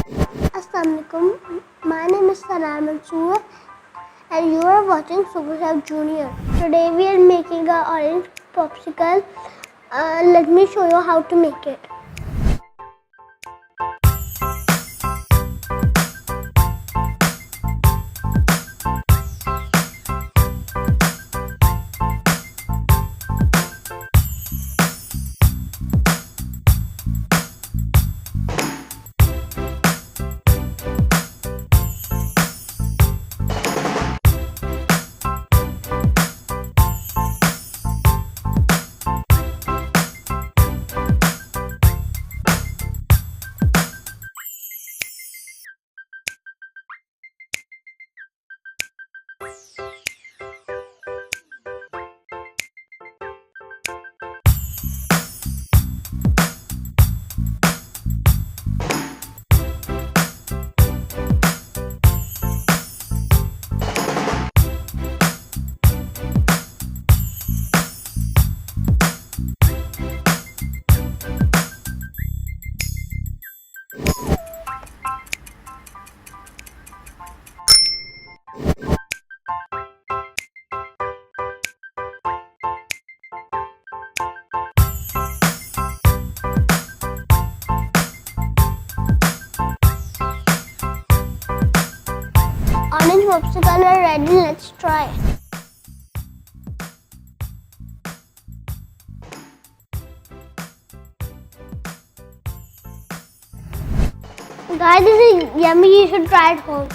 Assalamualaikum. My name is Salaar and you are watching SooperChef Junior. Today we are making an orange popsicle. Let me show you how to make it. Orange popsicle are ready. Let's try it. Guys, this is yummy. You should try it home.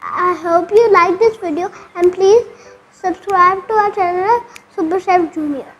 I hope you like this video and please subscribe to our channel SooperChef Junior.